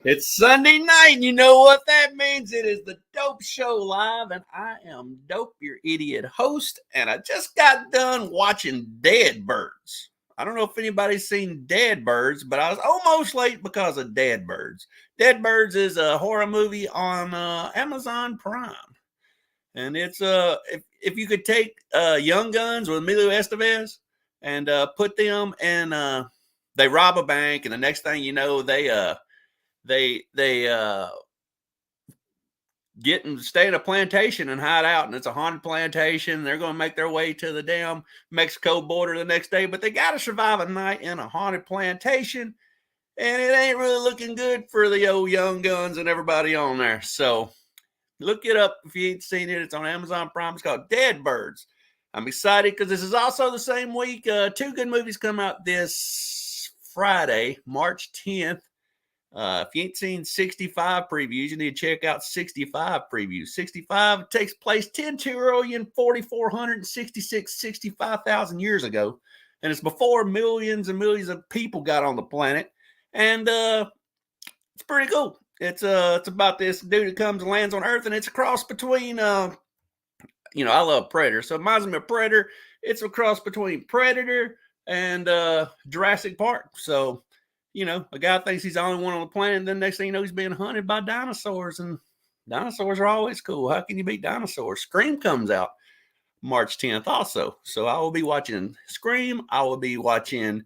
It's Sunday night, and you know what that means. It is the Dope Show Live, and I am Dope, your idiot host, and I just got done watching Dead Birds. I don't know if anybody's seen Dead Birds, but I was almost late because of Dead Birds. Dead Birds is a horror movie on Amazon Prime, and it's if you could take Young Guns with Emilio Estevez and put them in, they rob a bank, and the next thing you know, they get and stay in a plantation and hide out, and it's a haunted plantation. They're going to make their way to the damn Mexico border the next day, but they got to survive a night in a haunted plantation, and it ain't really looking good for the old Young Guns and everybody on there. So look it up if you ain't seen it. It's on Amazon Prime. It's called Dead Birds. I'm excited because this is also the same week. Two good movies come out this Friday, March 10th. If you ain't seen 65 previews, you need to check out 65 previews. 65 takes place 65,000 years ago. And it's before millions and millions of people got on the planet. And it's pretty cool. It's about this dude that comes and lands on Earth, and it's a cross between, I love Predator. So it reminds me of Predator. It's a cross between Predator and Jurassic Park. So, a guy thinks he's the only one on the planet, and then next thing you know, he's being hunted by dinosaurs, and dinosaurs are always cool. How can you beat dinosaurs? Scream comes out March 10th also. So I will be watching Scream. I will be watching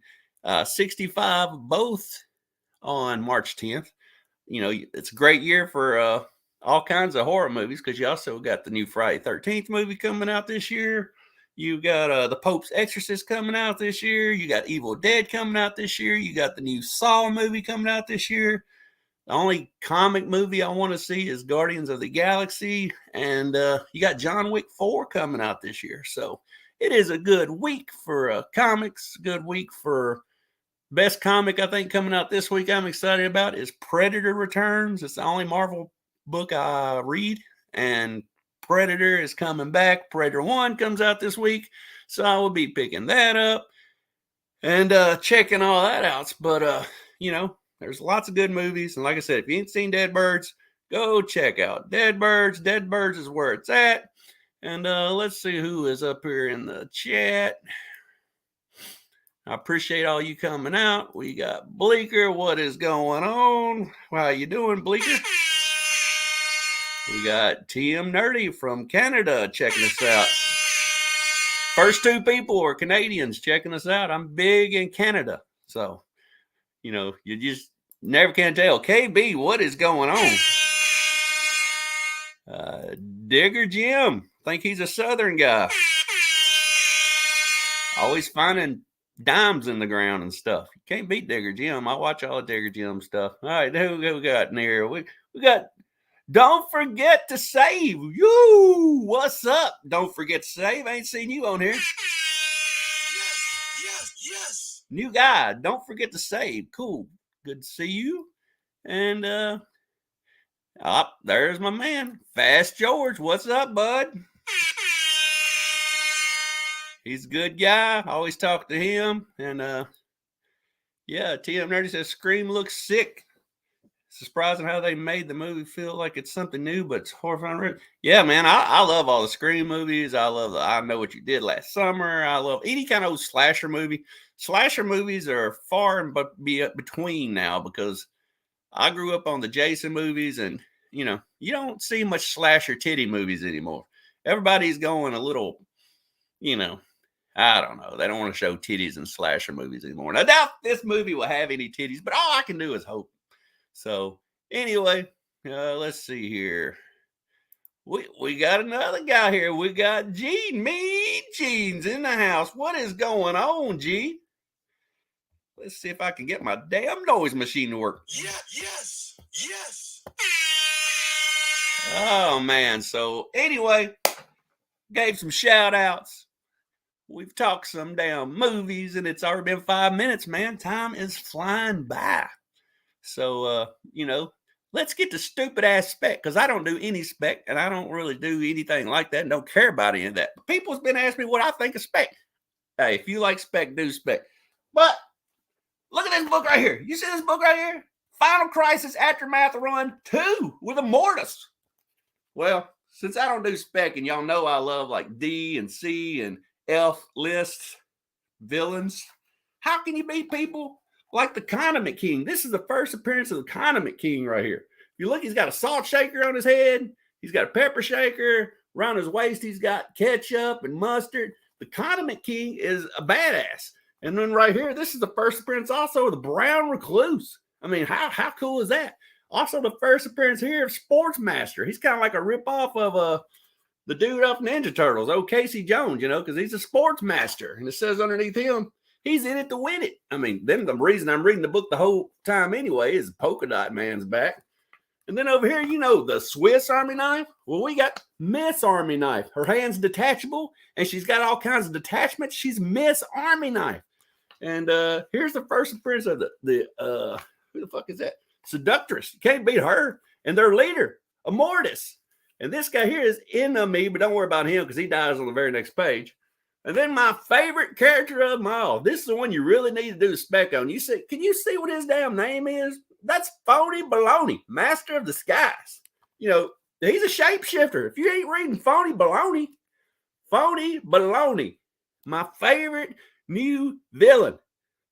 65, both on March 10th. It's a great year for all kinds of horror movies because you also got the new Friday 13th movie coming out this year. You got the Pope's Exorcist coming out this year. You got Evil Dead coming out this year. You got the new Saw movie coming out this year. The only comic movie I want to see is Guardians of the Galaxy. And you got John Wick 4 coming out this year. So it is a good week for comics. Good week for best comic, I think, coming out this week I'm excited about is Predator Returns. It's the only Marvel book I read. And Predator is coming back. Predator 1 comes out this week. So I will be picking that up and checking all that out. But, there's lots of good movies. And like I said, if you ain't seen Dead Birds, go check out Dead Birds. Dead Birds is where it's at. And let's see who is up here in the chat. I appreciate all you coming out. We got Bleeker. What is going on? How you doing, Bleeker? We got TM Nerdy from Canada checking us out. First two people are Canadians checking us out. I'm big in Canada. So, you just never can tell. KB, what is going on? Digger Jim. Think he's a Southern guy. Always finding dimes in the ground and stuff. You can't beat Digger Jim. I watch all of Digger Jim stuff. All right, who we got in here? We got Don't Forget to Save. You, what's up? Don't Forget to Save. I ain't seen you on here. Yes. New guy. Don't Forget to Save. Cool. Good to see you. And there's my man, Fast George. What's up, bud? He's a good guy. I always talk to him. And TM Nerdy says Scream looks sick. It's surprising how they made the movie feel like it's something new, but it's horrifying. Yeah, man, I love all the Scream movies. I love I Know What You Did Last Summer. I love any kind of slasher movie. Slasher movies are far and between now because I grew up on the Jason movies, and you don't see much slasher titty movies anymore. Everybody's going a little, I don't know. They don't want to show titties in slasher movies anymore. And I doubt this movie will have any titties, but all I can do is hope. So anyway, let's see here. We got another guy here. We got Gene. Mean Gene's in the house. What is going on, Gene? Let's see if I can get my damn noise machine to work. Yes. Oh, man. So anyway, gave some shout outs. We've talked some damn movies, and it's already been 5 minutes, man. Time is flying by. So, let's get to stupid ass spec, because I don't do any spec, and I don't really do anything like that and don't care about any of that. But people's been asking me what I think of spec. Hey, if you like spec, do spec. But look at this book right here. You see this book right here? Final Crisis Aftermath Run 2 with a Mortis. Well, since I don't do spec, and y'all know I love like D and C and F lists, villains, how can you beat people like the Condiment King? This is the first appearance of the Condiment King right here. If you look, he's got a salt shaker on his head. He's got a pepper shaker. Around his waist, he's got ketchup and mustard. The Condiment King is a badass. And then right here, this is the first appearance also of the Brown Recluse. I mean, how cool is that? Also, the first appearance here of Sportsmaster. He's kind of like a ripoff of the dude off Ninja Turtles, Casey Jones, because he's a Sportsmaster. And it says underneath him, he's in it to win it. I mean, then the reason I'm reading the book the whole time anyway is Polka Dot Man's back. And then over here, the Swiss Army knife. Well, we got Miss Army Knife. Her hand's detachable, and she's got all kinds of detachments. She's Miss Army Knife. And here's the first appearance of the who the fuck is that? Seductress. You can't beat her. And their leader, Immortus. And this guy here is Enemy, but don't worry about him because he dies on the very next page. And then my favorite character of them all. This is the one you really need to do the spec on. You see, can you see what his damn name is? That's Phony Baloney, Master of the Skies. He's a shapeshifter. If you ain't reading Phony Baloney, my favorite new villain.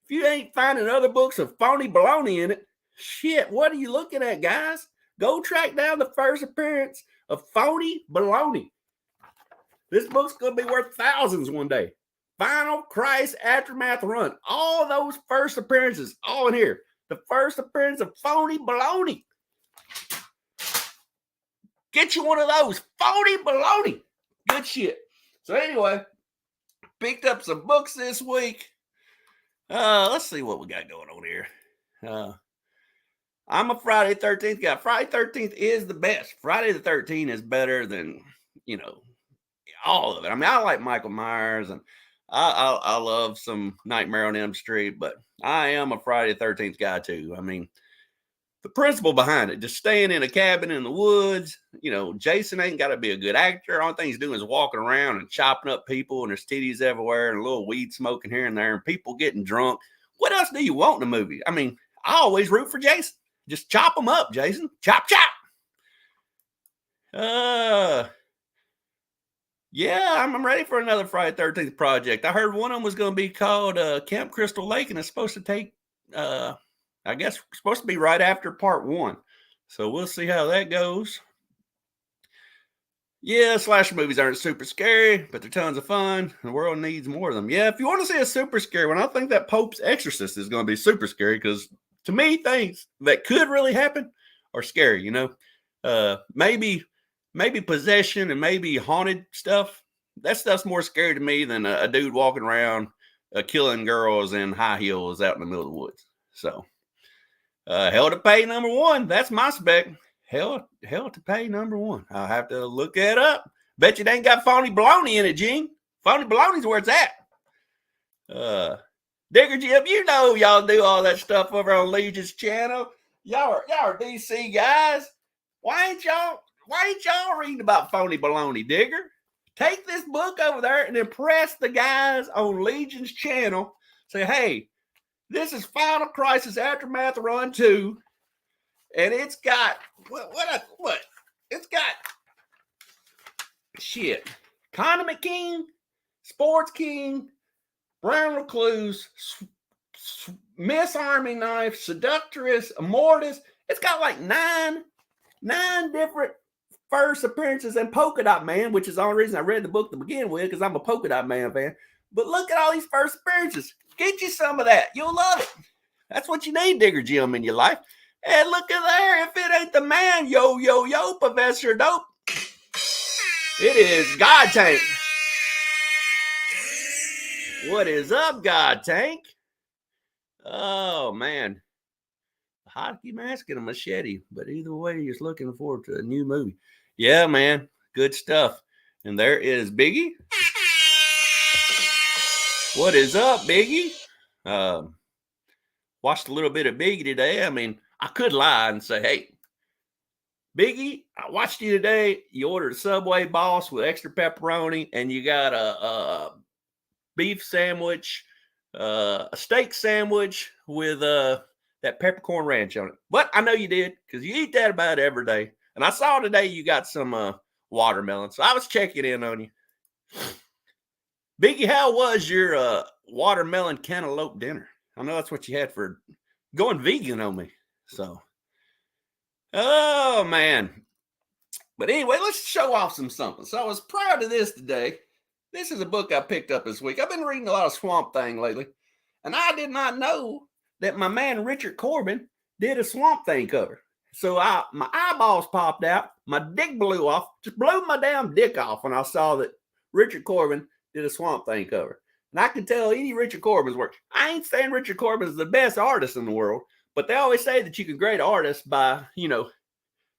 If you ain't finding other books of Phony Baloney in it, shit, what are you looking at, guys? Go track down the first appearance of Phony Baloney. This book's going to be worth thousands one day. Final Crisis Aftermath Run. All those first appearances, all in here. The first appearance of Phony Baloney. Get you one of those. Phony Baloney. Good shit. So anyway, picked up some books this week. Let's see what we got going on here. I'm a Friday 13th guy. Friday 13th is the best. Friday the 13th is better than, all of it. I mean, I like Michael Myers and I love some Nightmare on Elm Street, but I am a Friday the 13th guy too. I mean, the principle behind it, just staying in a cabin in the woods, Jason ain't got to be a good actor. All thing he's doing is walking around and chopping up people and there's titties everywhere and a little weed smoking here and there and people getting drunk. What else do you want in a movie? I mean, I always root for Jason. Just chop them up, Jason. Chop, chop. Yeah, I'm ready for another Friday 13th project. I heard one of them was going to be called Camp Crystal Lake, and it's supposed to take, I guess, supposed to be right after part 1. So we'll see how that goes. Yeah, slasher movies aren't super scary, but they're tons of fun. The world needs more of them. Yeah, if you want to see a super scary one, I think that Pope's Exorcist is going to be super scary because, to me, things that could really happen are scary, Maybe possession and maybe haunted stuff. That stuff's more scary to me than a dude walking around killing girls in high heels out in the middle of the woods. So, Hell to Pay #1. That's my spec. Hell to Pay #1. I'll have to look that up. Bet you they ain't got Phony Baloney in it, Gene. Phony Baloney's where it's at. Digger Jim, y'all do all that stuff over on Legion's channel. Y'all are DC guys. Why ain't y'all reading about Phony Baloney, Digger? Take this book over there and impress the guys on Legion's channel. Say, hey, this is Final Crisis Aftermath Run 2. And it's got, what? It's got, shit. Condiment King, Sports King, Brown Recluse, Miss Army Knife, Seductress, Immortus. It's got like nine different first appearances and Polka Dot Man, which is the only reason I read the book to begin with, because I'm a Polka Dot Man fan. But look at all these first appearances. Get you some of that. You'll love it. That's what you need, Digger Jim, in your life. And look at there. If it ain't the man, yo, Professor Dope. It is God Tank. What is up, God Tank? Oh, man. A hockey mask and a machete. But either way, he's looking forward to a new movie. Yeah, man. Good stuff. And there is Biggie. What is up, Biggie? Watched a little bit of Biggie today. I mean, I could lie and say, hey, Biggie, I watched you today. You ordered a Subway Boss with extra pepperoni, and you got a beef sandwich, a steak sandwich with that peppercorn ranch on it. But I know you did because you eat that about every day. And I saw today you got some watermelon. So I was checking in on you. Biggie, how was your watermelon cantaloupe dinner? I know that's what you had for going vegan on me. So, oh man. But anyway, let's show off something. So I was proud of this today. This is a book I picked up this week. I've been reading a lot of Swamp Thing lately. And I did not know that my man Richard Corbin did a Swamp Thing cover. So my eyeballs popped out. My dick blew off. Just blew my damn dick off when I saw that Richard Corbin did a Swamp Thing cover. And I can tell any Richard Corbin's work. I ain't saying Richard Corbin is the best artist in the world, but they always say that you can grade artists by,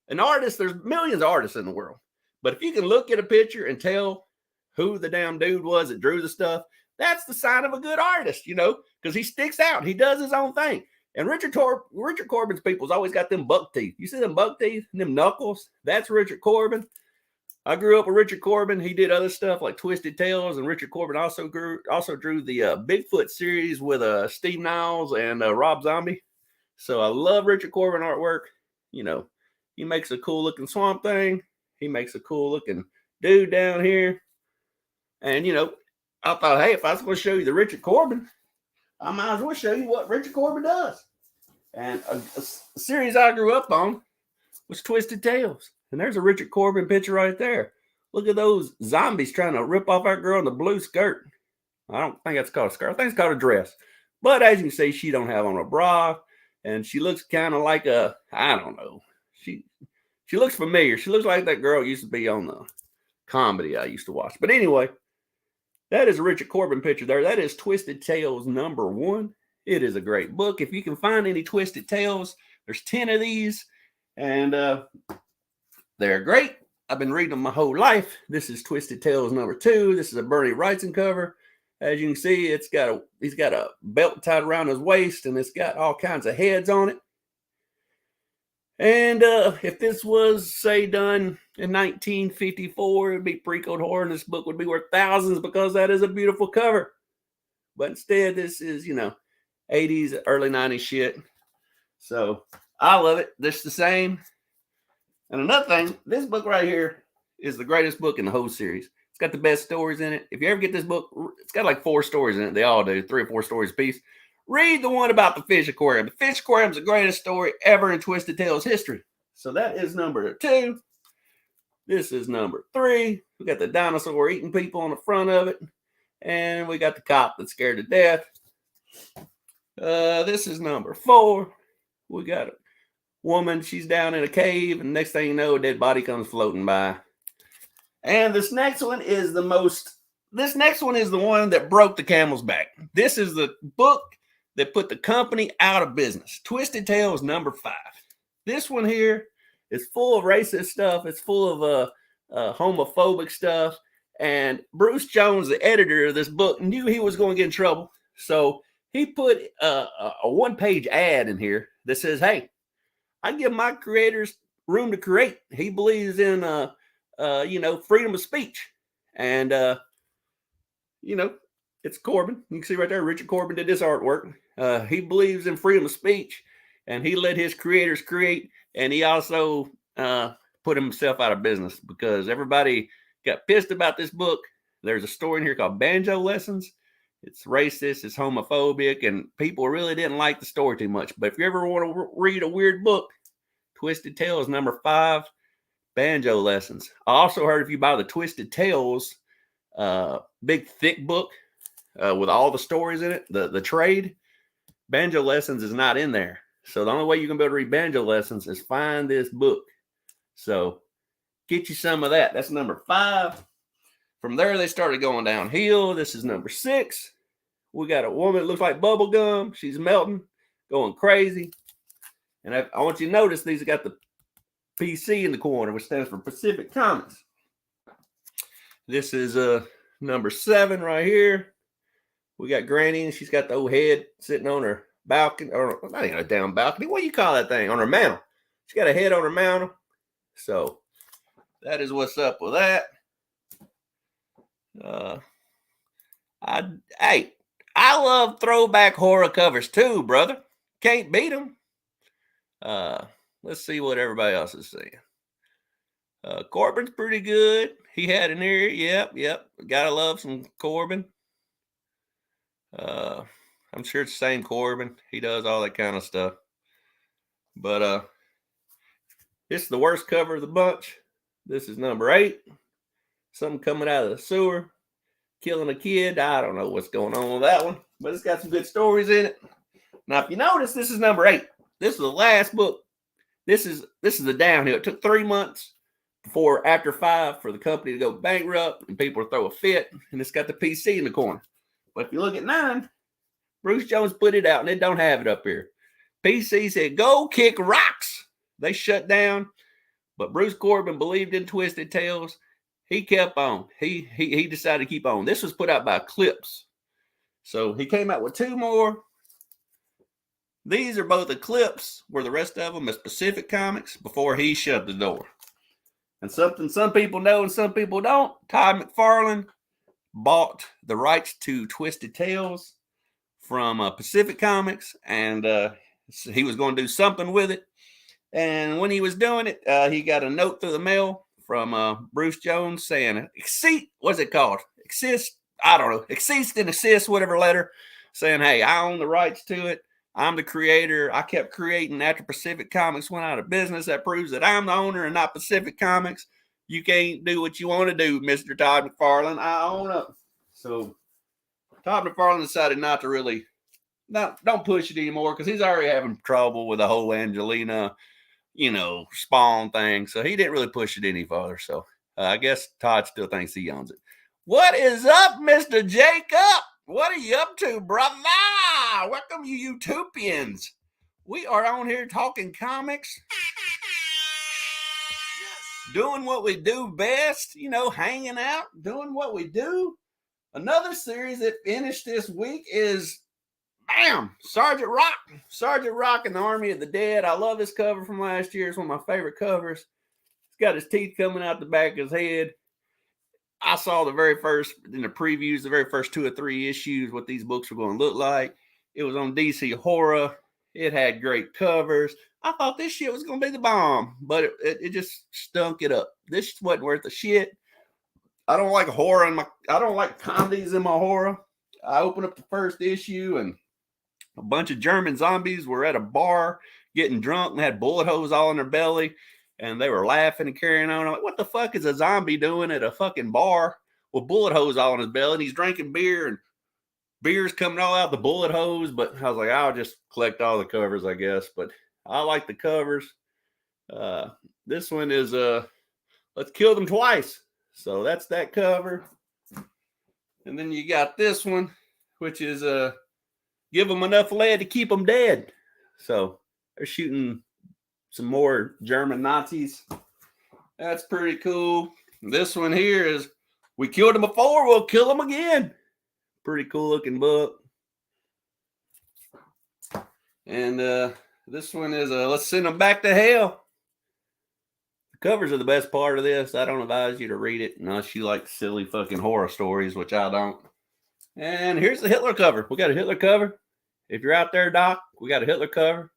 an artist. There's millions of artists in the world. But if you can look at a picture and tell who the damn dude was that drew the stuff, that's the sign of a good artist, because he sticks out. He does his own thing. And Richard Corbin's people's always got them buck teeth. You see them buck teeth and them knuckles? That's Richard Corbin. I grew up with Richard Corbin. He did other stuff like Twisted Tales, and Richard Corbin also drew the Bigfoot series with Steve Niles and Rob Zombie. So I love Richard Corbin artwork. He makes a cool looking Swamp Thing. He makes a cool looking dude down here. And I thought, hey, if I was going to show you the Richard Corbin, I might as well show you what Richard Corbin does. And a series I grew up on was Twisted Tales. And there's a Richard Corbin picture right there. Look at those zombies trying to rip off our girl in the blue skirt. I don't think that's called a skirt. I think it's called a dress. But as you can see, she don't have on a bra. And she looks kind of like I don't know. She looks familiar. She looks like that girl used to be on the comedy I used to watch. But anyway, that is a Richard Corbin picture there. That is Twisted Tales #1. It is a great book. If you can find any Twisted Tales, there's 10 of these. And they're great. I've been reading them my whole life. This is Twisted Tales #2. This is a Bernie Wrightson cover. As you can see, he's got a belt tied around his waist, and it's got all kinds of heads on it. And if this was, say, done in 1954, it would be pre-code horror, and this book would be worth thousands because that is a beautiful cover. But instead, this is, 80s, early 90s shit. So I love it. This is the same. And another thing, this book right here is the greatest book in the whole series. It's got the best stories in it. If you ever get this book, it's got like 4 stories in it. They all do, 3 or 4 stories a piece. Read the one about the fish aquarium. The fish aquarium is the greatest story ever in Twisted Tales history. So that is #2. This is #3. We got the dinosaur eating people on the front of it. And we got the cop that's scared to death. This is #4. We got a woman. She's down in a cave. And next thing you know, a dead body comes floating by. And this next one is the one that broke the camel's back. This is the book that put the company out of business. Twisted Tales #5. This one here is full of racist stuff. It's full of homophobic stuff. And Bruce Jones, the editor of this book, knew he was going to get in trouble. So he put a 1-page ad in here that says, hey, I give my creators room to create. He believes in, freedom of speech. And, it's Corbin. You can see right there, Richard Corbin did this artwork. He believes in freedom of speech, and he let his creators create, and he also put himself out of business because everybody got pissed about this book. There's a story in here called Banjo Lessons. It's racist, it's homophobic, and people really didn't like the story too much. But if you ever want to read a weird book, Twisted Tales #5, Banjo Lessons. I also heard if you buy the Twisted Tales big thick book with all the stories in it, the trade, Banjo Lessons is not in there. So the only way you can be able to read Banjo Lessons is find this book. So get you some of that. That's #5. From there, they started going downhill. This is #6. We got a woman that looks like bubble gum. She's melting, going crazy. And I want you to notice these have got the PC in the corner, which stands for Pacific Comics. This is #7 right here. We got Granny, and she's got the old head sitting on her balcony, or not even a damn balcony. What do you call that thing? On her mantle. She got a head on her mantle. So that is what's up with that. I love throwback horror covers too, brother. can't beat them. Let's see what everybody else is saying. Corbin's pretty good. He had an ear. Yep. Gotta love some Corbin. I'm sure it's the same Corbin. He does all that kind of stuff. But this is the worst cover of the bunch. This is number 8. Something coming out of the sewer, killing a kid. I don't know what's going on with that one, but it's got some good stories in it. Now, if you notice, this is number 8. This is the last book. This is the downhill. It took 3 months after 5 for the company to go bankrupt and people to throw a fit, and it's got the PC in the corner. But if you look at 9, Bruce Jones put it out, and it don't have it up here. PC said, "Go kick rocks." They shut down, but Bruce Corbin believed in Twisted Tales. He kept on. He decided to keep on. This was put out by Eclipse. So he came out with 2 more. These are both Eclipse, where the rest of them is Pacific Comics before he shut the door. And something some people know and some people don't. Todd McFarlane bought the rights to Twisted Tales from Pacific Comics, and he was going to do something with it. And when he was doing it, he got a note through the mail from Bruce Jones saying, what's it called? I don't know. Cease and assist, whatever letter, saying, "Hey, I own the rights to it. I'm the creator. I kept creating after Pacific Comics went out of business. That proves that I'm the owner and not Pacific Comics. You can't do what you want to do, Mr. Todd McFarlane. I own up." So Todd McFarlane decided not to really, don't push it anymore, because he's already having trouble with the whole Angelina, Spawn thing. So he didn't really push it any further. So I guess Todd still thinks he owns it. What is up, Mr. Jacob? What are you up to, brother? Welcome, you utopians. We are on here talking comics, doing what we do best, hanging out, doing what we do. Another series that finished this week is, Sergeant Rock. Sergeant Rock and the Army of the Dead. I love this cover from last year. It's one of my favorite covers. He's got his teeth coming out the back of his head. I saw in the previews, the very first 2 or 3 issues, what these books were going to look like. It was on DC Horror. It had great covers. I thought this shit was going to be the bomb, but it just stunk it up. This wasn't worth a shit. I don't like horror I don't like comedies in my horror. I opened up the first issue, and a bunch of German zombies were at a bar getting drunk and had bullet holes all in their belly. And they were laughing and carrying on. I'm like, what the fuck is a zombie doing at a fucking bar with bullet holes all in his belly? And he's drinking beer, and beer's coming all out the bullet hose. But I was like, I'll just collect all the covers, I guess. But I like the covers. This one is Let's Kill Them Twice. So that's that cover. And then you got this one, which is Give Them Enough Lead to Keep Them Dead. So they're shooting some more German Nazis. That's pretty cool. This one here is We Killed Them Before, We'll Kill Them Again. Pretty cool looking book. And this one is Let's Send Them Back to Hell. The covers are the best part of this. I don't advise you to read it unless you like silly fucking horror stories, which I don't. And here's the Hitler cover. We got a Hitler cover. If you're out there, Doc, we got a Hitler cover.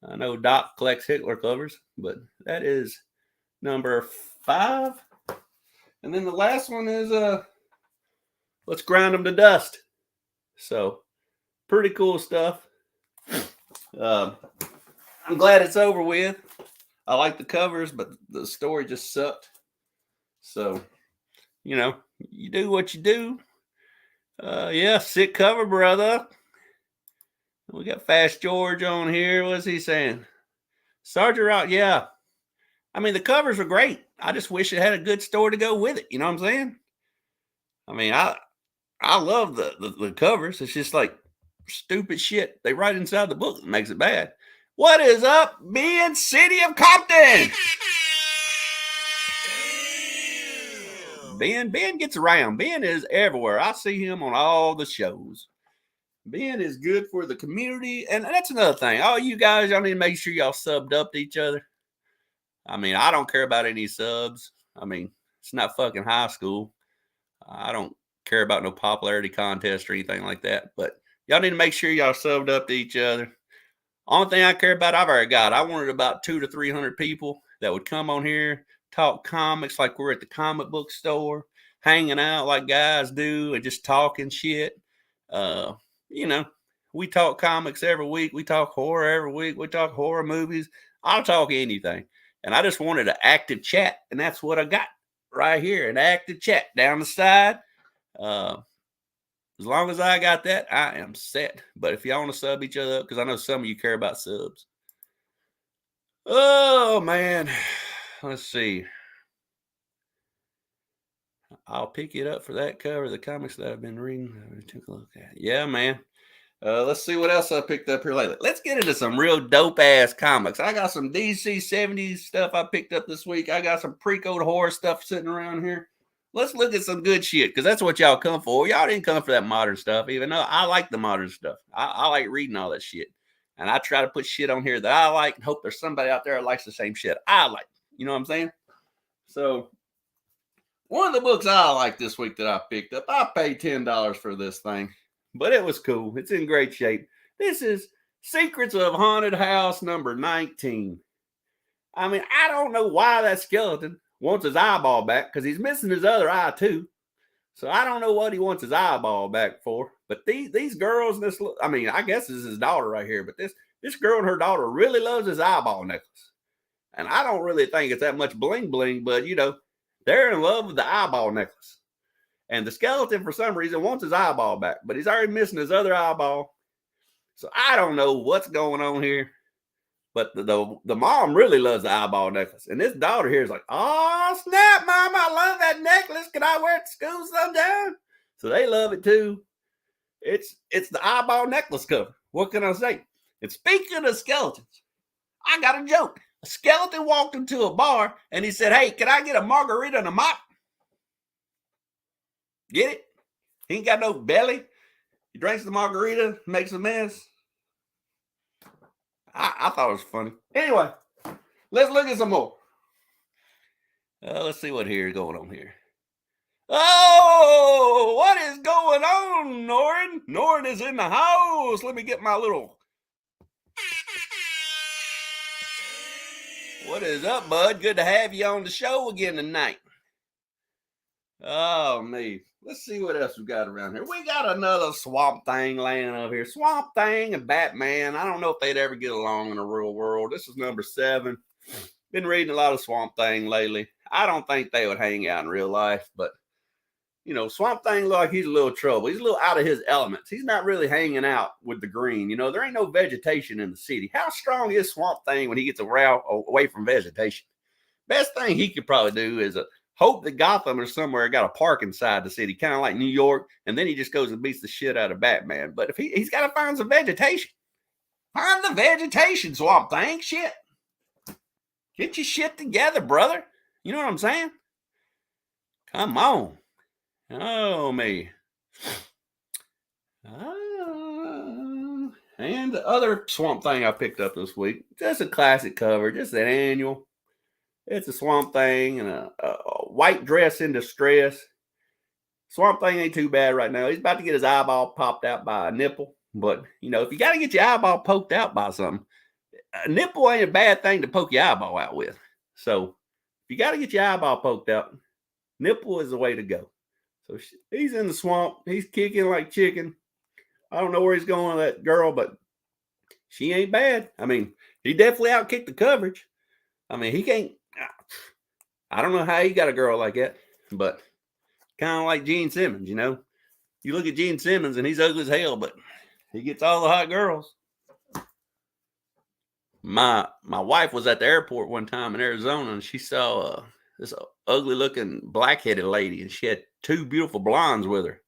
I know Doc collects Hitler covers, but that is number 5. And then the last one is Let's Grind Them to Dust. So pretty cool stuff. I'm glad it's over with. I like the covers, but the story just sucked. So, you do what you do. Sick cover, brother. We got Fast George on here. What's he saying? Sergeant Rock, yeah. I mean, the covers are great. I just wish it had a good story to go with it. You know what I'm saying? I mean, I love the covers. It's just like stupid shit they write inside the book that makes it bad. What is up, Ben, City of Compton? Ben gets around. Ben is everywhere. I see him on all the shows. Ben is good for the community. And that's another thing. All you guys, y'all need to make sure y'all subbed up to each other. I mean, I don't care about any subs. I mean, it's not fucking high school. I don't care about no popularity contest or anything like that. But y'all need to make sure y'all subbed up to each other. Only thing I care about, I've already got. I wanted about 200 to 300 people that would come on here, talk comics like we're at the comic book store, hanging out like guys do, and just talking shit. Uh, you know, we talk comics every week. We talk horror every week. We talk horror movies. I'll talk anything. And I just wanted an active chat, and that's what I got right here, an active chat down the side. Uh, as long as I got that, I am set. But if y'all want to sub each other up, because I know some of you care about subs. Oh, man. Let's see. I'll pick it up for that cover, the comics that I've been reading. I took a look at. Yeah, man. Let's see what else I picked up here lately. Let's get into some real dope ass comics. I got some DC 70s stuff I picked up this week. I got some pre-code horror stuff sitting around here. Let's look at some good shit, because that's what y'all come for. Y'all didn't come for that modern stuff, even though I like the modern stuff. I like reading all that shit. And I try to put shit on here that I like and hope there's somebody out there that likes the same shit I like. You know what I'm saying? So, one of the books I like this week that I picked up, I paid $10 for this thing, but it was cool. It's in great shape. This is Secrets of Haunted House number 19. I mean, I don't know why that skeleton wants his eyeball back, because he's missing his other eye too. So I don't know what he wants his eyeball back for. But these girls, I mean, I guess this is his daughter right here, but this girl and her daughter really loves his eyeball necklace. And I don't really think it's that much bling bling, but they're in love with the eyeball necklace. And the skeleton, for some reason, wants his eyeball back, but he's already missing his other eyeball. So I don't know what's going on here. But the mom really loves the eyeball necklace. And this daughter here is like, oh, snap, Mom, I love that necklace. Can I wear it to school sometime? So they love it too. It's the eyeball necklace cover. What can I say? And speaking of skeletons, I got a joke. A skeleton walked into a bar and he said, hey, can I get a margarita and a mop? Get it? He ain't got no belly. He drinks the margarita, makes a mess. I thought it was funny. Anyway, let's look at some more. Let's see what here is going on here. Oh, what is going on, Norin? Norin is in the house. Let me get my little... What is up, bud? Good to have you on the show again tonight. Oh, me. Let's see what else we got around here. We got another Swamp Thing laying up here. Swamp Thing and Batman. I don't know if they'd ever get along in the real world. This is number 7. Been reading a lot of Swamp Thing lately. I don't think they would hang out in real life, but Swamp Thing looks like he's a little trouble. He's a little out of his elements. He's not really hanging out with the green. There ain't no vegetation in the city. How strong is Swamp Thing when he gets away from vegetation? Best thing he could probably do is hope that Gotham or somewhere got a park inside the city, kind of like New York, and then he just goes and beats the shit out of Batman. But if he's got to find some vegetation. Find the vegetation, Swamp Thing. Shit. Get your shit together, brother. You know what I'm saying? Come on. Oh, me. And the other Swamp Thing I picked up this week, just a classic cover, just an annual. It's a Swamp Thing in a white dress in distress. Swamp Thing ain't too bad right now. He's about to get his eyeball popped out by a nipple. But, if you got to get your eyeball poked out by something, a nipple ain't a bad thing to poke your eyeball out with. So, if you got to get your eyeball poked out, nipple is the way to go. So, he's in the swamp. He's kicking like chicken. I don't know where he's going with that girl, but she ain't bad. I mean, he definitely outkicked the coverage. I mean, he can't... I don't know how he got a girl like that, but kind of like Gene Simmons, You look at Gene Simmons and he's ugly as hell, but he gets all the hot girls. My wife was at the airport one time in Arizona and she saw this ugly looking black-headed lady and she had 2 beautiful blondes with her.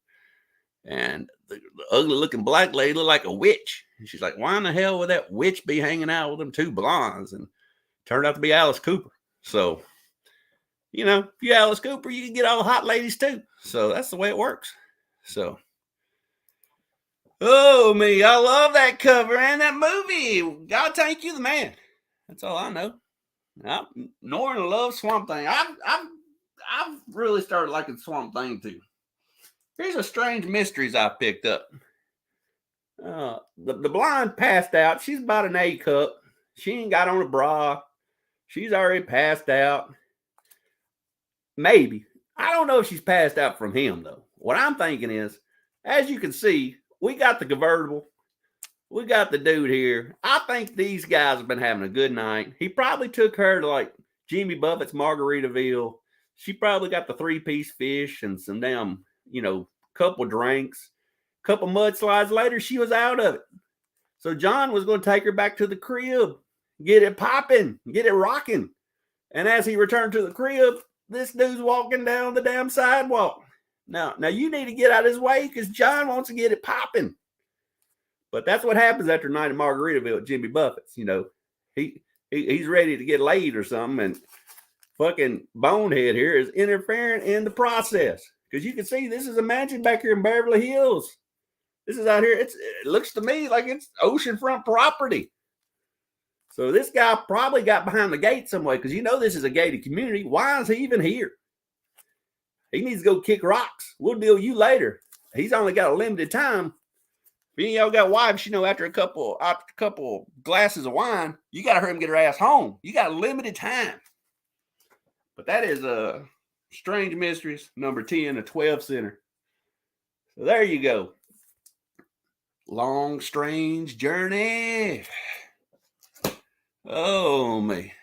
And the ugly looking black lady looked like a witch. And she's like, why in the hell would that witch be hanging out with them 2 blondes? And turned out to be Alice Cooper. So, if you're Alice Cooper, you can get all the hot ladies too. So that's the way it works. So, oh me, I love that cover and that movie. God thank you, the man. That's all I know. Norton loves Swamp Thing. I've really started liking Swamp Thing too. Here's a Strange Mysteries I picked up. The blonde passed out. She's about an A cup. She ain't got on a bra. She's already passed out. Maybe. I don't know if she's passed out from him, though. What I'm thinking is, as you can see, we got the convertible. We got the dude here. I think these guys have been having a good night. He probably took her to like Jimmy Buffett's Margaritaville. She probably got the 3-piece fish and some damn, couple drinks. Couple mudslides later, she was out of it. So John was going to take her back to the crib, get it popping, get it rocking. And as he returned to the crib, this dude's walking down the damn sidewalk. Now you need to get out of his way because John wants to get it popping. But that's what happens after a night of Margaritaville at Jimmy Buffett's. He's ready to get laid or something, and fucking bonehead here is interfering in the process. Because you can see this is a mansion back here in Beverly Hills. This is out here. It looks to me like it's oceanfront property. So this guy probably got behind the gate some way because this is a gated community. Why is he even here? He needs to go kick rocks. We'll deal with you later. He's only got a limited time. If any of y'all got wives, after a couple glasses of wine, you got to hurry and get her ass home. You got a limited time. But that is Strange Mysteries, number 10, a 12 center. So there you go. Long, strange journey. Oh, me.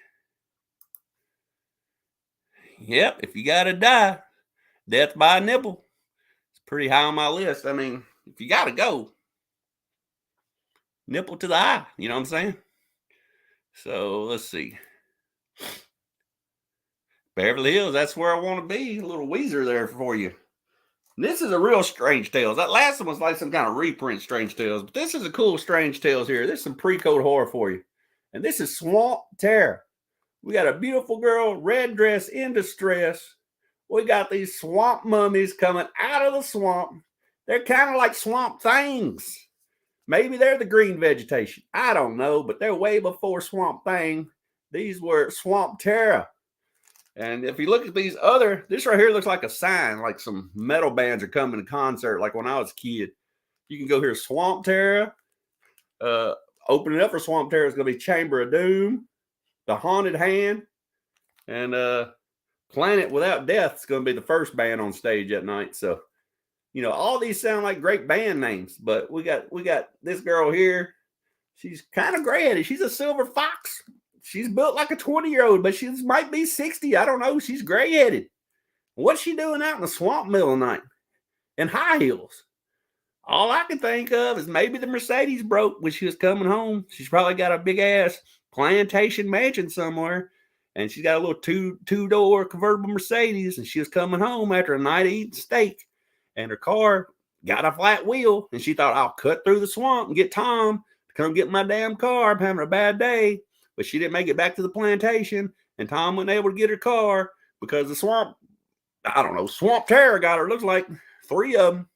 Yep, if you got to die, death by a nipple. It's pretty high on my list. I mean, if you got to go, nipple to the eye. You know what I'm saying? So, let's see. Beverly Hills, that's where I want to be. A little Weezer there for you. And this is a real Strange Tales. That last one was like some kind of reprint Strange Tales. But this is a cool Strange Tales here. This is some pre-code horror for you. And this is Swamp Terror. We got a beautiful girl, red dress, in distress. We got these swamp mummies coming out of the swamp. They're kind of like swamp things. Maybe they're the green vegetation. I don't know, but they're way before Swamp Thing. These were Swamp Terror. And if you look at this right here looks like a sign, like some metal bands are coming to concert, like when I was a kid. You can go here, Swamp Terror. Opening up for Swamp Terror is going to be Chamber of Doom, The Haunted Hand, and Planet Without Death is going to be the first band on stage that night. So, all these sound like great band names, but we got this girl here. She's kind of gray-headed. She's a silver fox. She's built like a 20-year-old, but she might be 60. I don't know. She's gray-headed. What's she doing out in the swamp middle of the night in high heels? All I can think of is maybe the Mercedes broke when she was coming home. She's probably got a big-ass plantation mansion somewhere, and she's got a little two-door convertible Mercedes, and she was coming home after a night of eating steak, and her car got a flat wheel, and she thought, I'll cut through the swamp and get Tom to come get my damn car. I'm having a bad day. But she didn't make it back to the plantation, and Tom wasn't able to get her car because the Swamp Terror got her. Looks like 3 of them.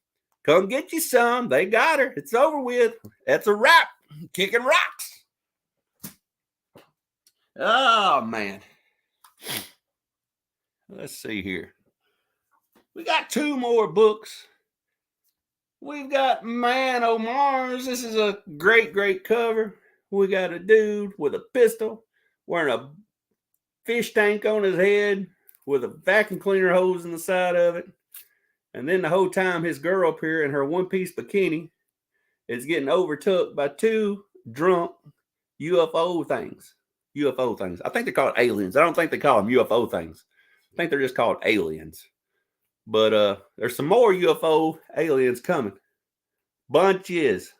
Come get you some. They got her. It's over with. That's a wrap. Kicking rocks. Oh, man. Let's see here. We got 2 more books. We've got Man O' Mars. This is a great, great cover. We got a dude with a pistol wearing a fish tank on his head with a vacuum cleaner hose in the side of it. And then the whole time his girl up here in her one-piece bikini is getting overtook by 2 drunk UFO things. I think they're called aliens. I don't think they call them UFO things. I think they're just called aliens. But there's some more UFO aliens coming. Bunches.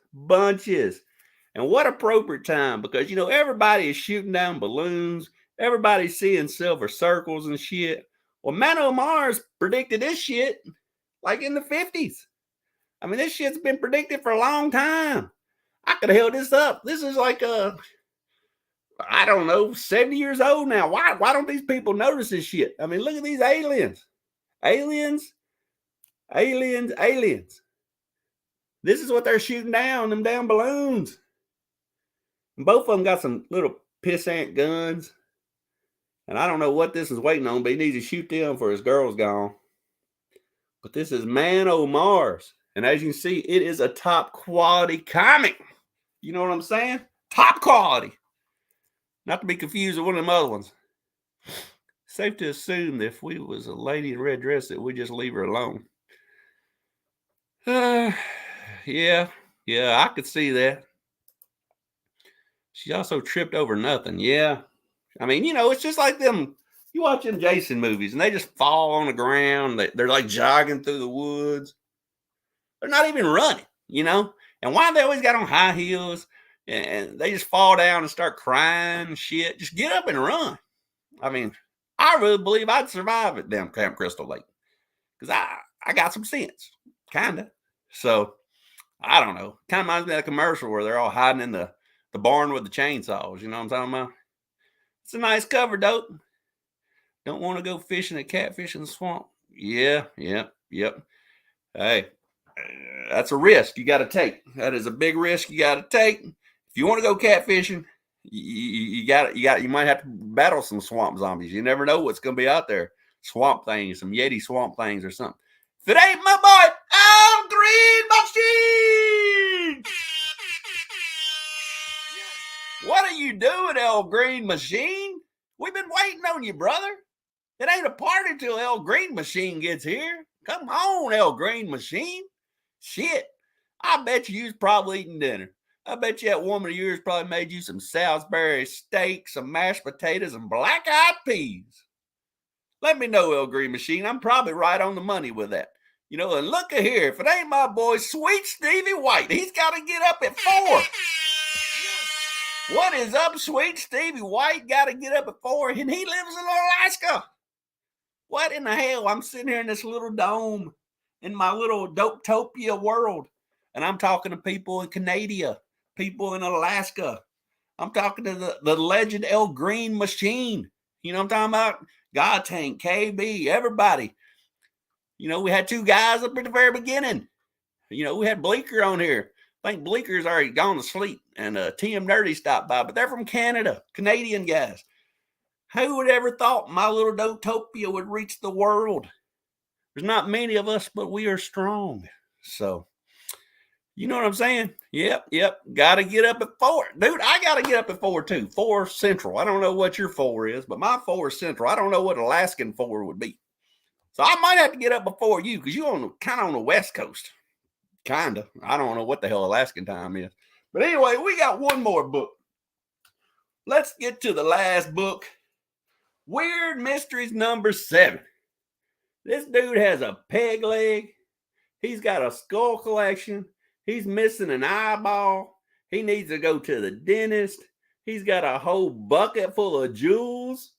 And what appropriate time, because, everybody is shooting down balloons. Everybody's seeing silver circles and shit. Well, Man O' Mars predicted this shit like in the 50s. I mean, this shit's been predicted for a long time. I could have held this up. This is like, I don't know, 70 years old now. Why don't these people notice this shit? I mean, look at these aliens. Aliens. This is what they're shooting down, them damn balloons. And both of them got some little pissant guns. And I don't know what this is waiting on, but he needs to shoot them for his girl's gone. But this is Man O' Mars. And as you can see, it is a top quality comic. You know what I'm saying? Top quality. Not to be confused with one of them other ones. Safe to assume that if we was a lady in a red dress that we just leave her alone. Yeah, I could see that. She also tripped over nothing. Yeah. I mean, it's just like them. You watch them Jason movies and they just fall on the ground. They're like jogging through the woods. They're not even running, And why they always got on high heels and they just fall down and start crying and shit. Just get up and run. I mean, I really believe I'd survive at damn Camp Crystal Lake because I got some sense, kind of. So, I don't know. Kind of reminds me of that commercial where they're all hiding in the barn with the chainsaws. You know what I'm talking about? It's a nice cover, dope. Don't want to go fishing at catfish in the swamp. Yeah. Hey, that's a risk you got to take. That is a big risk you got to take. If you want to go catfishing, you might have to battle some swamp zombies. You never know what's going to be out there. Swamp things, some Yeti swamp things or something. If it ain't my boy, El Green Machine! What are you doing, El Green Machine? We've been waiting on you, brother. It ain't a party till El Green Machine gets here. Come on, El Green Machine. Shit. I bet you was probably eating dinner. I bet you that woman of yours probably made you some Salisbury steak, some mashed potatoes, and black-eyed peas. Let me know, El Green Machine. I'm probably right on the money with that. And look at here. If it ain't my boy, Sweet Stevie White, he's got to get up at 4. What is up, Sweet Stevie White? Got to get up at 4, and he lives in Alaska. What in the hell? I'm sitting here in this little dome in my little Dopetopia world, and I'm talking to people in Canada, people in Alaska. I'm talking to the legend El Green Machine. You know what I'm talking about? God Tank, KB, everybody. We had 2 guys up at the very beginning. We had Bleeker on here. I think Bleeker's already gone to sleep, and TM Nerdy stopped by, but they're from Canada, Canadian guys. Who would ever thought my little Dotopia would reach the world? There's not many of us, but we are strong. So, you know what I'm saying? Yep. Got to get up at 4. Dude, I got to get up at 4 too. 4 Central. I don't know what your 4 is, but my 4 is Central. I don't know what Alaskan 4 would be. So I might have to get up before you because you're kind of on the West Coast. Kind of. I don't know what the hell Alaskan time is. But anyway, we got one more book. Let's get to the last book. Weird Mysteries number 7. This dude has a peg leg. He's got a skull collection. He's missing an eyeball. He needs to go to the dentist. He's got a whole bucket full of jewels.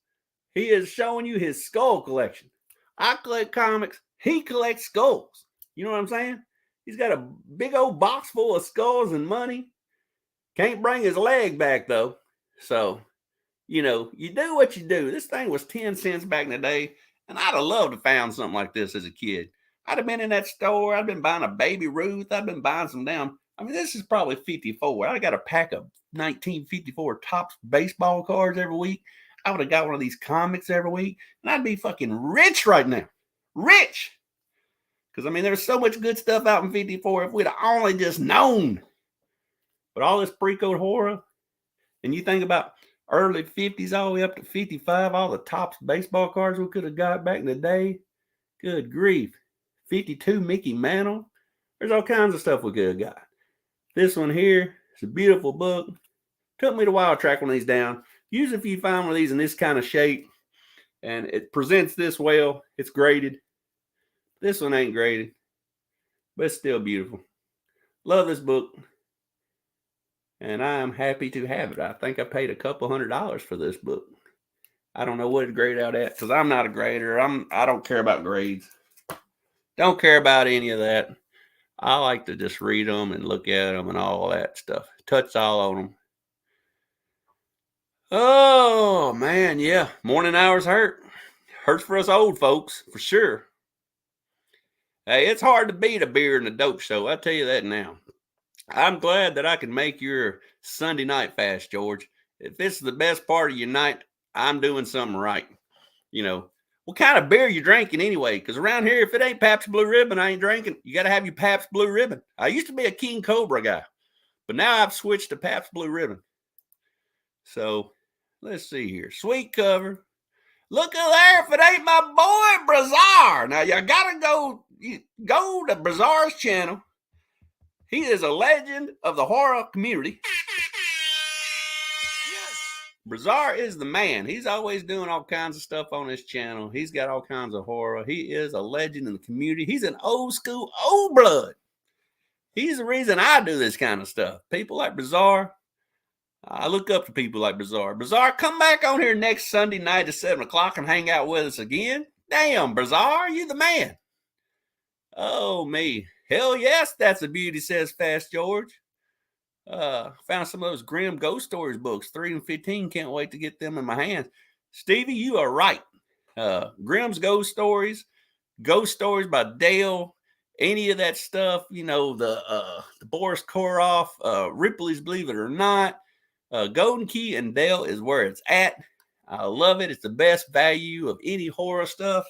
He is showing you his skull collection. I collect comics. He collects skulls. You know what I'm saying? He's got a big old box full of skulls and money. Can't bring his leg back, though. So, you do what you do. This thing was 10 cents back in the day, and I'd have loved to have found something like this as a kid. I'd have been in that store. I'd been buying a Baby Ruth. I'd been buying some this is probably 54. I got a pack of 1954 Topps baseball cards every week. I would have got one of these comics every week, and I'd be fucking rich right now. Rich! Because, there's so much good stuff out in 54 if we'd have only just known. But all this pre-code horror, and you think about early 50s all the way up to 55, all the Topps baseball cards we could have got back in the day. Good grief. 52 Mickey Mantle. There's all kinds of stuff we could have got. This one here is a beautiful book. Took me a while to track one of these down. Usually if you find one of these in this kind of shape and it presents this well, it's graded. This one ain't graded, but it's still beautiful. Love this book. And I am happy to have it. I think I paid a couple $100 for this book. I don't know what to grade out at because I'm not a grader. I don't care about grades. Don't care about any of that. I like to just read them and look at them and all that stuff. Touch all on them. Oh, man, yeah. Morning hours hurt. Hurts for us old folks, for sure. Hey, it's hard to beat a beer and a dope show. I'll tell you that now. I'm glad that I can make your Sunday night fast, George. If this is the best part of your night, I'm doing something right. what kind of beer you drinking anyway? Because around here, if it ain't Pabst Blue Ribbon, I ain't drinking. You got to have your Pabst Blue Ribbon. I used to be a King Cobra guy, but now I've switched to Pabst Blue Ribbon. So let's see here. Sweet cover. Look at there if it ain't my boy Brazar. Now you gotta go to Brazar's channel. He is a legend of the horror community. Brazar is the man. He's always doing all kinds of stuff on his channel. He's got all kinds of horror. He is a legend in the community. He's an old school, old blood. He's the reason I do this kind of stuff. People like Brazar, I look up to people like Brazar. Brazar, come back on here next Sunday night at 7 o'clock and hang out with us again. Damn, Brazar, you the man. Oh, me. Hell yes, that's a beauty, says Fast George. Found some of those Grim Ghost Stories books, 3 and 15. Can't wait to get them in my hands. Stevie, you are right. Grimm's Ghost Stories by Dale, any of that stuff, you know, the Boris Karloff, Ripley's Believe It or Not, Golden Key and Dale is where it's at. I love it. It's the best value of any horror stuff.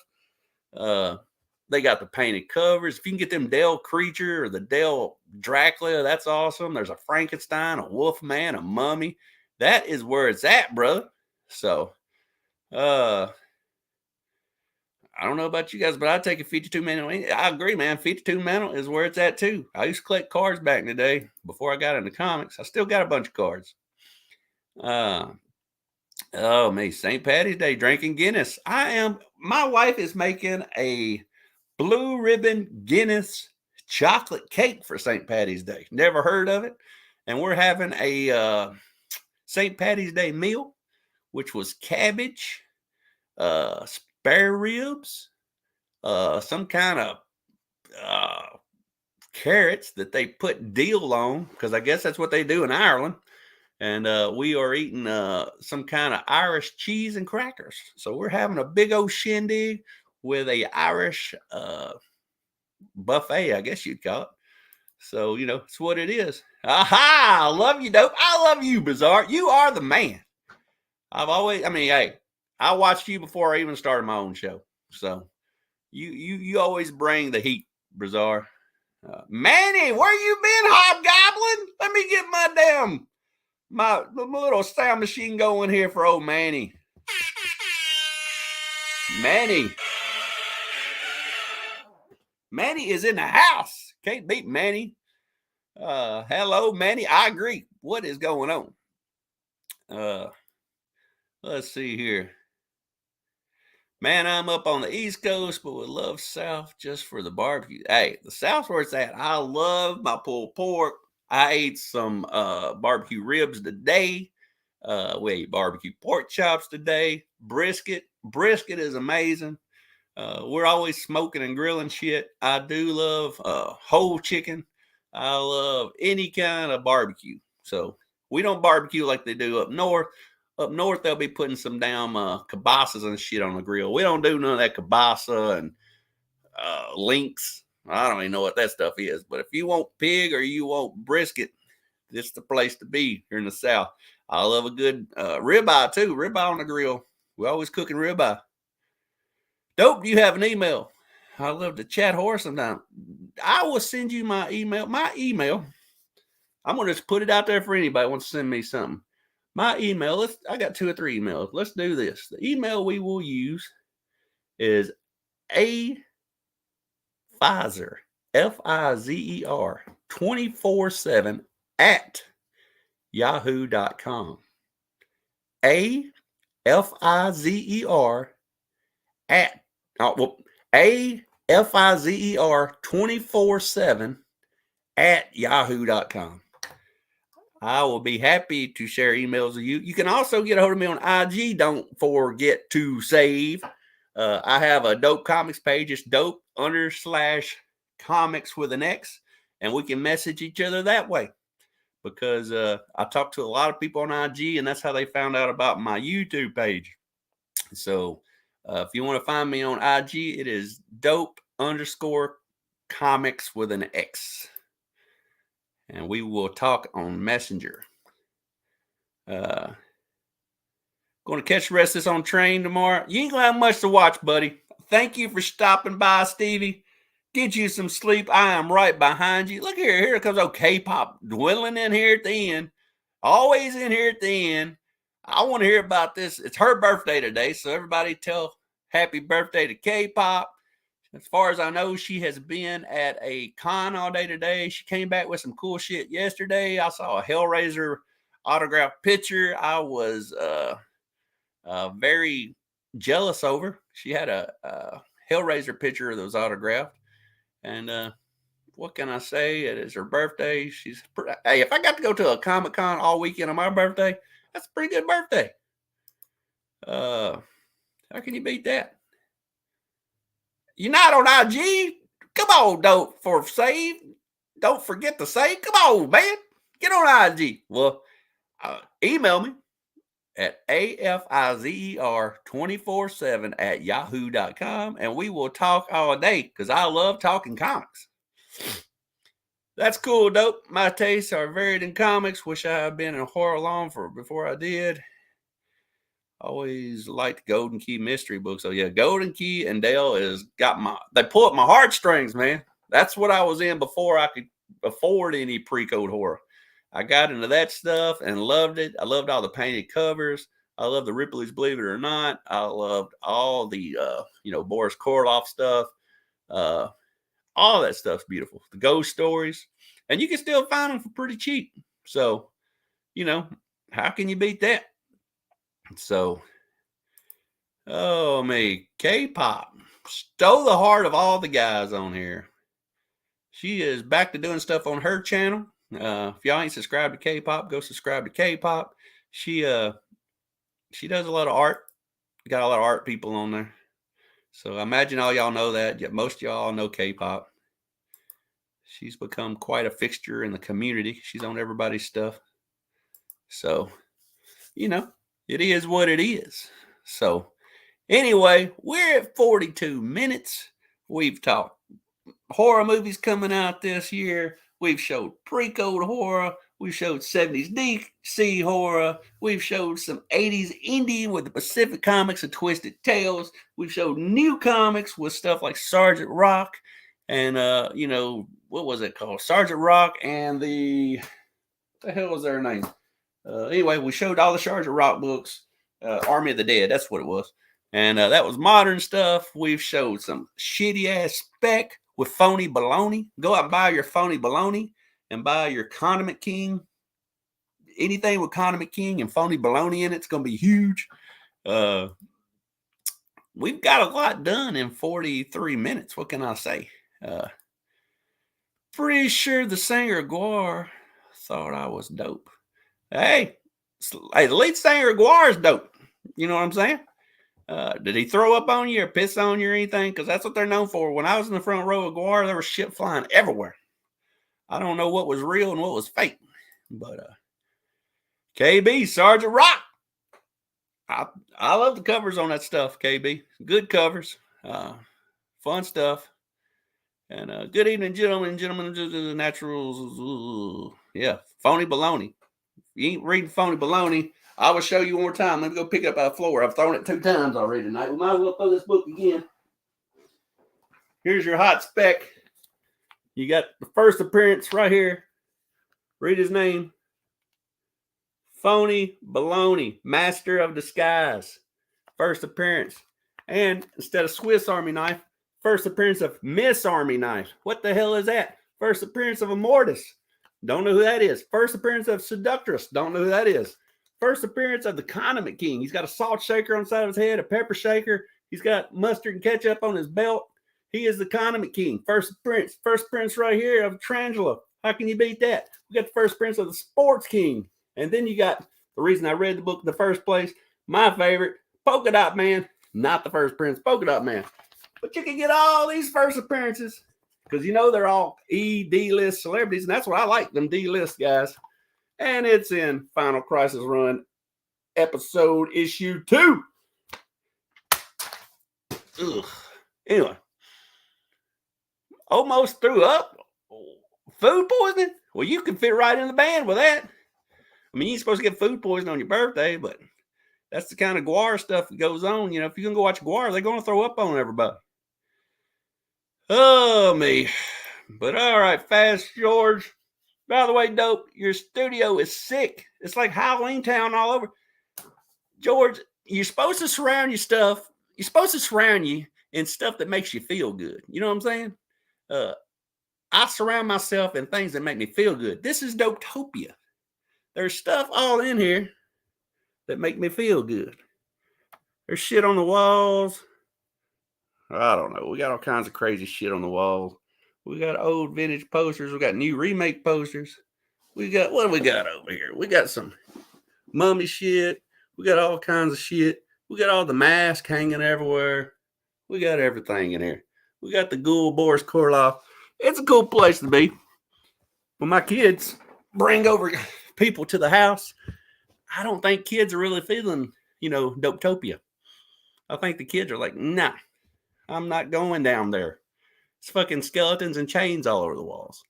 They got the painted covers. If you can get them Dale Creature or the Dale Dracula, that's awesome. There's a Frankenstein, a Wolfman, a Mummy. That is where it's at, brother. So, I don't know about you guys, but I'd take a 52 mantle. I agree, man. 52 mantle is where it's at, too. I used to collect cards back in the day before I got into comics. I still got a bunch of cards. Oh, me. St. Patty's Day, drinking Guinness. My wife is making a Blue Ribbon Guinness chocolate cake for St. Patty's Day. Never heard of it. And we're having a St. Patty's Day meal, which was cabbage, spare ribs, some kind of carrots that they put deal on, because I guess that's what they do in Ireland. And we are eating some kind of Irish cheese and crackers. So we're having a big old shindig with a Irish buffet, I guess you'd call it. So, you know, it's what it is. Aha! I love you, Dope. I love you, Bizarre. You are the man. Hey, I watched you before I even started my own show. So you always bring the heat, Bizarre. Manny, where you been, Hobgoblin? Let me get my little sound machine going here for old Manny. Manny is in the house. Can't beat Manny. Hello, Manny. I agree. What is going on? Let's see here. Man, I'm up on the East Coast, but would love South just for the barbecue. Hey, the South's where it's at. I love my pulled pork. I ate some barbecue ribs today. We ate barbecue pork chops today. Brisket is amazing. We're always smoking and grilling shit. I do love whole chicken. I love any kind of barbecue. So we don't barbecue like they do up north. Up north, they'll be putting some damn kibasas and shit on the grill. We don't do none of that kibasa and links. I don't even know what that stuff is. But if you want pig or you want brisket, this is the place to be here in the South. I love a good ribeye, too. Ribeye on the grill. We're always cooking ribeye. Dope, do you have an email? I love to chat horror sometime. I will send you my email. I'm going to just put it out there for anybody who wants to send me something. My email, I got 2 or 3 emails. Let's do this. The email we will use is Fizer, Fizer, 24/7 at yahoo.com. Fizer at Fizer 24/7 at yahoo.com. I will be happy to share emails with you. You can also get a hold of me on IG. Don't forget to save. I have a Dope Comics page. It's dope_comics with an X. And we can message each other that way. Because I talk to a lot of people on IG, and that's how they found out about my YouTube page. So if you want to find me on IG, it is dope_comics with an X. And we will talk on Messenger. Of Going to catch the rest of this on train tomorrow. You ain't going to have much to watch, buddy. Thank you for stopping by, Stevie. Get you some sleep. I am right behind you. Look here. Here comes old K-pop dwindling in here at the end. Always in here at the end. I want to hear about this. It's her birthday today, so everybody tell happy birthday to K-pop. As far as I know, she has been at a con all day today. She came back with some cool shit yesterday. I saw a Hellraiser autographed picture. I was very jealous over. She had a Hellraiser picture that was autographed. And what can I say? It is her birthday. Hey, if I got to go to a Comic-Con all weekend on my birthday, that's a pretty good birthday. How can you beat that? You're not on IG? Come on, don't forget to save. Come on, man. Get on IG. Well, email me at afizer247@yahoo.com, and we will talk all day because I love talking comics. That's cool, dope. My tastes are varied in comics. Wish I had been in horror long before I did. Always liked Golden Key mystery books. So yeah, Golden Key and Dale they pull up my heartstrings, man. That's what I was in before I could afford any pre-code horror. I got into that stuff and loved it. I loved all the painted covers. I love the Ripley's Believe It or Not. I loved all the Boris Karloff stuff. All that stuff's beautiful. The ghost stories. And you can still find them for pretty cheap. So, how can you beat that? So, K-pop stole the heart of all the guys on here. She is back to doing stuff on her channel. If y'all ain't subscribed to K-pop, go subscribe to K-pop. She does a lot of art. Got a lot of art people on there. So I imagine all y'all know that. Yet most of y'all know K-pop. She's become quite a fixture in the community. She's on everybody's stuff. So, it is what it is. So, anyway, we're at 42 minutes. We've talked horror movies coming out this year. We've showed pre-code horror. We've showed 70s DC horror. We've showed some 80s indie with the Pacific Comics and Twisted Tales. We've showed new comics with stuff like Sergeant Rock and, what was it called? Sergeant Rock and what the hell was their name? Anyway, we showed all the Sergeant Rock books, Army of the Dead, that's what it was. And that was modern stuff. We've showed some shitty-ass spec with phony baloney. Go out and buy your phony baloney and buy your Condiment King. Anything with Condiment King and phony baloney in it's going to be huge. We've got a lot done in 43 minutes. What can I say? Pretty sure the singer Guar thought I was dope. Hey, the lead singer Guar is dope. You know what I'm saying? Did he throw up on you or piss on you or anything? Because that's what they're known for. When I was in the front row of Guar, there was shit flying everywhere. I don't know what was real and what was fake. But KB, Sergeant Rock. I love the covers on that stuff, KB. Good covers. Fun stuff. And good evening, gentlemen the naturals. Yeah, phony baloney. If you ain't reading phony baloney, I will show you one more time. Let me go pick it up out of the floor. I've thrown it 2 times already tonight. We might as well throw this book again. Here's your hot spec. You got the first appearance right here. Read his name. Phony baloney, Master of Disguise. First appearance. And instead of Swiss Army knife, first appearance of Miss Army knife. What the hell is that? First appearance of Immortus. Don't know who that is. First appearance of Seductress. Don't know who that is. First appearance of the Condiment King. He's got a salt shaker on the side of his head, a pepper shaker. He's got mustard and ketchup on his belt. He is the Condiment King. First appearance right here of Tarantula. How can you beat that? We got the first appearance of the Sports King. And then you got the reason I read the book in the first place. My favorite, Polka Dot Man. Not the first appearance, Polka Dot Man. But you can get all these first appearances because they're all D-list celebrities, and that's what I like, them D-list guys. And it's in Final Crisis Run, issue 2. Ugh. Anyway, almost threw up. Food poisoning? Well, you can fit right in the band with that. I mean, you're supposed to get food poisoning on your birthday, but That's the kind of guar stuff that goes on. You know, if you're gonna go watch guar, they're gonna throw up on everybody. Oh me. But all right, Fast George. By the way, Dope, your studio is sick. It's like Halloween Town all over. George, you're supposed to surround your stuff. You're supposed to surround you in stuff that makes you feel good. You know what I'm saying? Uh, I surround myself in things that make me feel good. This is Dopetopia. There's stuff all in here that make me feel good. There's shit on the walls. I don't know. We got all kinds of crazy shit on the walls. We got old vintage posters. We got new remake posters. We got, what do we got over here? We got some mummy shit. We got all kinds of shit. We got all the masks hanging everywhere. We got everything in here. We got the ghoul Boris Karloff. It's a cool place to be. When my kids bring over people to the house, I don't think kids are really feeling, Dopetopia. I think the kids are like, nah, I'm not going down there. It's fucking skeletons and chains all over the walls.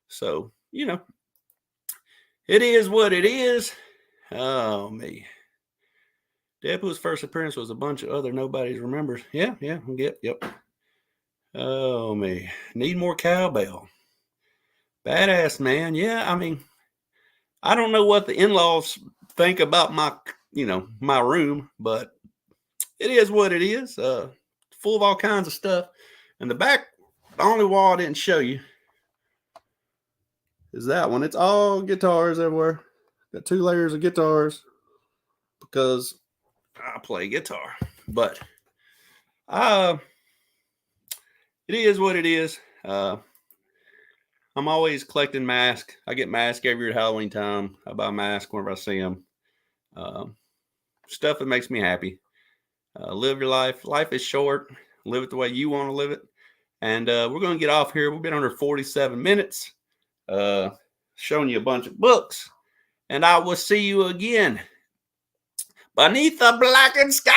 So, it is what it is. Oh, me. Deadpool's first appearance was a bunch of other nobodies remembers. Yeah, yep. Oh, me. Need more cowbell. Badass, man. Yeah, I mean, I don't know what the in-laws think about my room, but it is what it is. Full of all kinds of stuff. And the back, the only wall I didn't show you is that one. It's all guitars everywhere. Got 2 layers of guitars because I play guitar. But it is what it is. I'm always collecting masks. I get masks every year at Halloween time. I buy masks whenever I see them. Stuff that makes me happy. Live your life. Life is short. Live it the way you want to live it. And we're going to get off here. We've been under 47 minutes. Showing you a bunch of books. And I will see you again beneath the blackened sky.